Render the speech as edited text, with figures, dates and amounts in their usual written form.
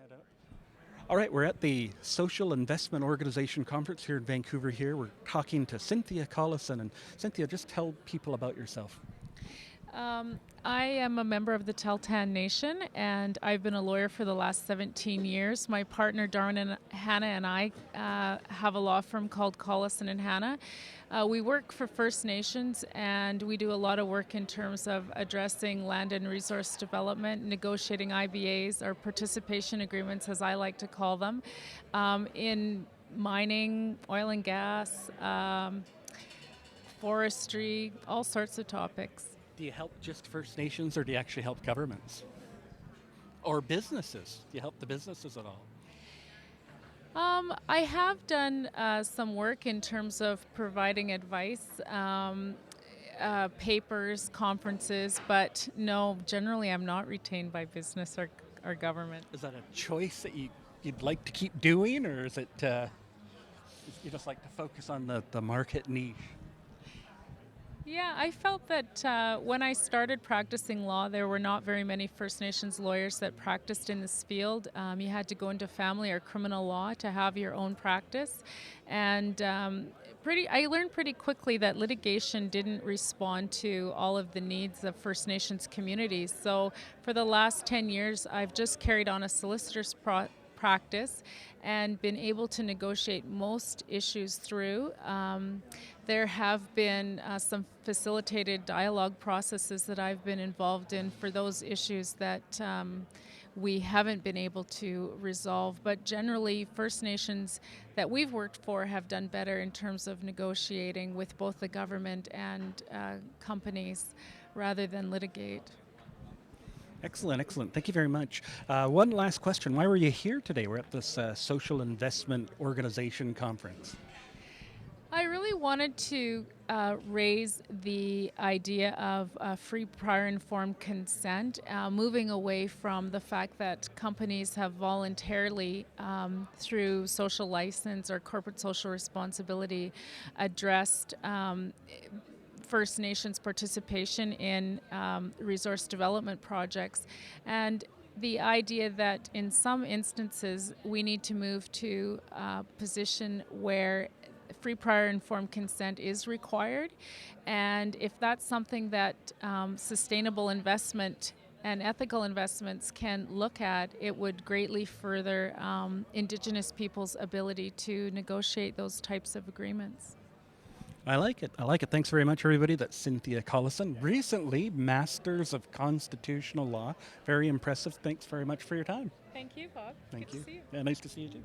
that up. All right, we're at the Social Investment Organization Conference here in Vancouver here. We're talking to Cynthia Callison. And Cynthia, just tell people about yourself. I am a member of the Tahltan Nation, and I've been a lawyer for the last 17 years. My partner, Darwin and Hannah, and I have a law firm called Callison and Hannah. We work for First Nations, and we do a lot of work in terms of addressing land and resource development, negotiating IBAs, or participation agreements, as I like to call them, in mining, oil and gas, forestry, all sorts of topics. Do you help just First Nations or do you actually help governments? Or businesses? Do you help the businesses at all? I have done some work in terms of providing advice, papers, conferences, but no, generally I'm not retained by business or government. Is that a choice that you'd like to keep doing, or is it you just like to focus on the market niche? Yeah, I felt that when I started practicing law, there were not very many First Nations lawyers that practiced in this field. You had to go into family or criminal law to have your own practice. And I learned pretty quickly that litigation didn't respond to all of the needs of First Nations communities. So for the last 10 years, I've just carried on a solicitor's practice and been able to negotiate most issues through. There have been some facilitated dialogue processes that I've been involved in for those issues that we haven't been able to resolve. But generally, First Nations that we've worked for have done better in terms of negotiating with both the government and companies rather than litigate. Excellent, excellent. Thank you very much. One last question. Why were you here today? We're at this Social Investment Organization Conference. I really wanted to raise the idea of free prior informed consent, moving away from the fact that companies have voluntarily, through social license or corporate social responsibility, addressed First Nations participation in resource development projects. And the idea that in some instances we need to move to a position where free prior informed consent is required. And if that's something that sustainable investment and ethical investments can look at, it would greatly further Indigenous people's ability to negotiate those types of agreements. I like it. I like it. Thanks very much, everybody. That's Cynthia Callison, recently Masters of Constitutional Law. Very impressive. Thanks very much for your time. Thank you, Bob. Thank Good you. to see you. Yeah, nice to see you too.